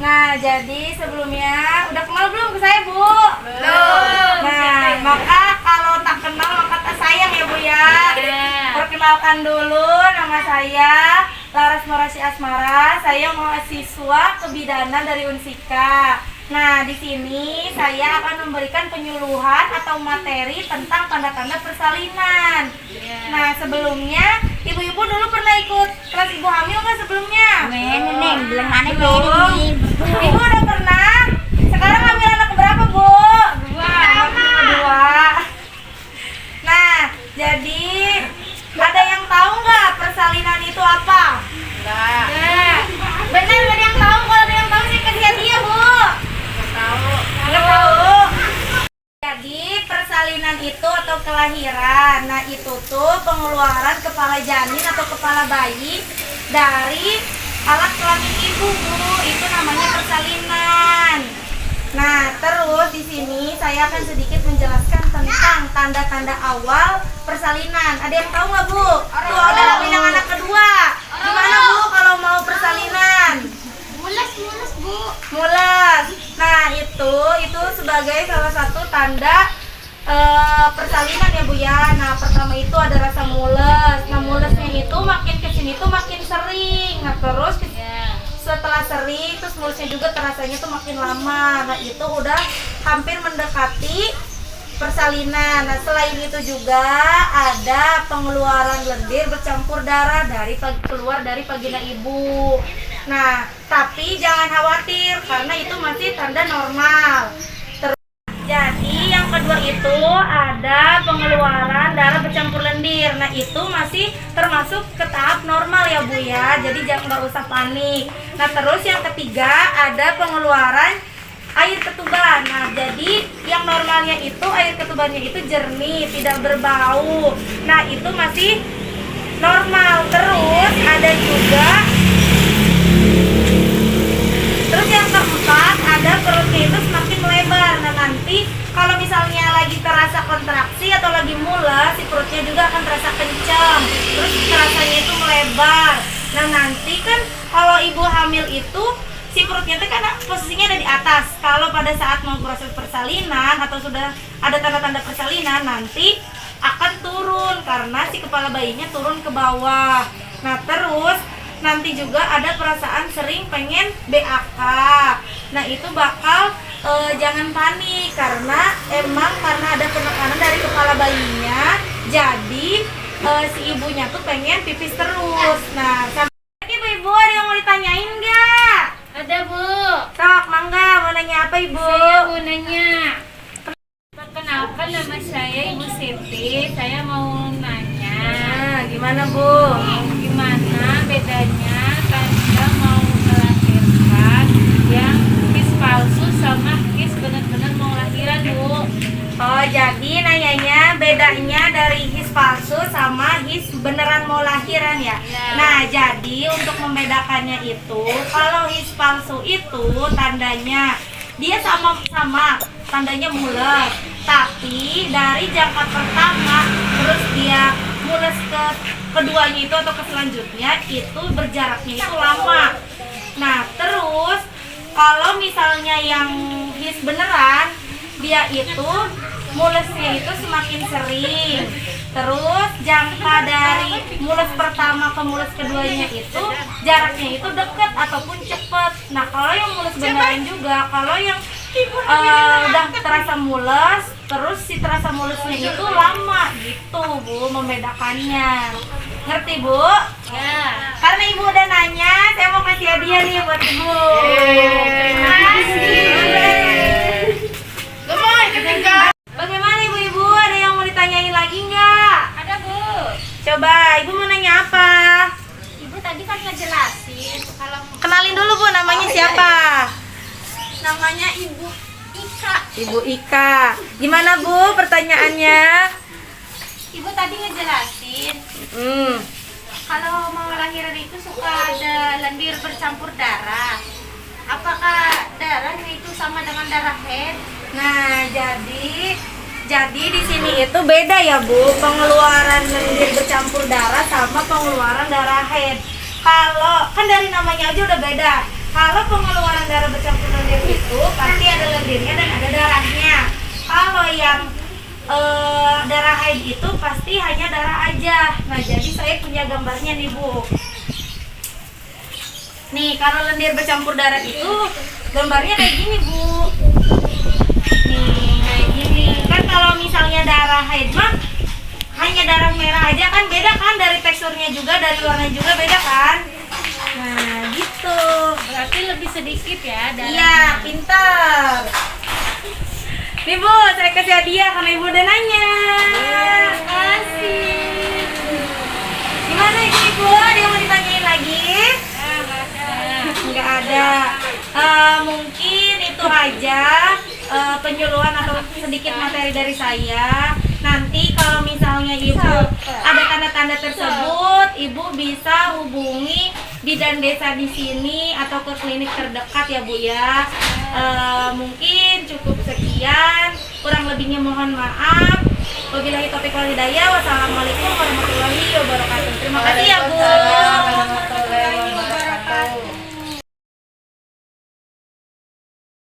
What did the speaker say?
Nah, jadi sebelumnya udah kenal belum ke saya, Bu? Belum. Nah, maka kalau tak kenal maka tak sayang ya, Bu ya. Perkenalkan dulu, nama saya Laras Norasi Asmara. Saya mahasiswa kebidanan dari Unsika. Nah, di sini saya akan memberikan penyuluhan atau materi tentang tanda-tanda persalinan. Nah, sebelumnya ibu-ibu dulu pernah ikut kelas ibu hamil nggak sebelumnya? Neng, bilang mana Belum. Ibu udah pernah? Sekarang hamil anak berapa, Bu? Dua. Nah, jadi ada yang tahu nggak persalinan itu apa? Enggak. Benar, ada yang tahu? Kalau ada yang tahu sih kasih hadiah, Bu. Nggak tahu. Jadi persalinan itu atau kelahiran. Nah, itu tuh pengeluaran kepala janin atau kepala bayi dari alat kelamin ibu, Bu. Itu namanya persalinan. Nah, terus di sini saya akan sedikit menjelaskan tentang tanda-tanda awal persalinan. Ada yang tahu nggak, Bu? Tuh, ada yang anak kedua. Gimana, Bu, kalau mau persalinan? Mules, Bu. Mules. Nah, itu sebagai salah satu tanda persalinan ya, Bu ya. Nah, pertama itu ada rasa mules. Nah, mulesnya itu makin kesini tuh makin sering. Nah, terus setelah sering terus mulesnya juga terasanya tuh makin lama. Nah, itu udah hampir mendekati persalinan. Nah, selain itu juga ada pengeluaran lendir bercampur darah keluar dari vagina ibu. Nah, tapi jangan khawatir karena itu masih tanda normal. Jadi yang kedua itu ada pengeluaran darah bercampur lendir. Nah, itu masih termasuk ke tahap normal ya, Bu ya. Jadi nggak usah panik. Nah, terus yang ketiga ada pengeluaran air ketuban. Nah, jadi yang normalnya itu air ketubannya itu jernih, tidak berbau. Nah, itu masih normal. Terus ada juga yang keempat ada perutnya itu semakin melebar. Nah, nanti kalau misalnya lagi terasa kontraksi atau lagi mules, si perutnya juga akan terasa kencang. Terus terasanya itu melebar. Nah, nanti kan kalau ibu hamil itu si perutnya itu kan posisinya ada di atas. Kalau pada saat mau proses persalinan atau sudah ada tanda-tanda persalinan, nanti akan turun karena si kepala bayinya turun ke bawah. Nah, terus nanti juga ada perasaan sering pengen BAK. Nah, itu bakal jangan panik karena karena ada penekanan dari kepala bayinya. Jadi si ibunya tuh pengen pipis terus. Nah, sampai ibu-ibu ada yang mau ditanyain nggak? Ada, Bu. Sok, mangga, mau nanya apa, Ibu? Saya mau nanya. Perkenalkan, nama saya Ibu Siti. Saya mau nanya. Nah, gimana, Bu? Gimana bedanya tanda mau melahirkan yang his palsu sama his benar-benar mau lahiran, Bu? Oh, jadi nanyanya bedanya dari his palsu sama his beneran mau lahiran ya? Ya. Nah, jadi untuk membedakannya itu, kalau his palsu itu tandanya dia sama-sama tandanya mules, tapi dari jangka pertama terus dia mules ke keduanya itu atau ke selanjutnya itu berjaraknya itu lama. Nah, terus kalau misalnya yang his beneran dia itu mulesnya itu semakin sering. Terus jangka dari mules pertama ke mules keduanya itu jaraknya itu dekat ataupun cepat. Nah, kalau yang mules beneran juga, kalau yang udah terasa mules, terus si terasa mulusnya itu lama gitu, Bu, membedakannya. Ngerti, Bu? Ya. Karena Ibu udah nanya, saya mau kasih hadiah nih buat Ibu. Terima kasih. Bagaimana ibu-ibu? Ada yang mau ditanyain lagi nggak? Ada, Bu. Coba, Ibu mau nanya apa? Ibu tadi kan ngejelasin kalau Kenalin dulu, Bu, namanya siapa? namanya Ibu Ika. Ibu Ika. Gimana, Bu, pertanyaannya? Ibu tadi ngejelasin kalau mau lahiran itu suka ada lendir bercampur darah. Apakah darahnya itu sama dengan darah head? Nah, jadi di sini itu beda ya, Bu, pengeluaran lendir bercampur darah sama pengeluaran darah head. Kalau kan dari namanya aja udah beda. Kalau pengeluaran darah bercampur lendir itu pasti ada lendirnya dan ada darahnya. Kalau yang darah haid itu pasti hanya darah aja. Nah, jadi saya punya gambarnya nih, Bu. Nih, kalau lendir bercampur darah itu gambarnya kayak gini, Bu. Nih, kayak gini. Kan kalau misalnya darah haid mah hanya darah merah aja, kan beda kan, dari teksturnya juga, dari warnanya juga beda kan. Nah, gitu. Berarti lebih sedikit ya darahnya. Iya, pintar. Nih, Bu, saya kasih hadiah karena Ibu udah nanya. Makasih. Gimana Ibu? Ada yang mau ditanyain lagi? Nggak ada. Mungkin itu aja penyuluhan atau sedikit materi dari saya. Nanti kalau misalnya Ibu ada tanda-tanda tersebut, Ibu bisa hubungi bidan desa di sini atau ke klinik terdekat ya, Bu ya. Mungkin cukup sekian, kurang lebihnya mohon maaf. Wabillahi taufiq wal hidayah. Wassalamualaikum warahmatullahi wabarakatuh. Terima kasih ya, Bu.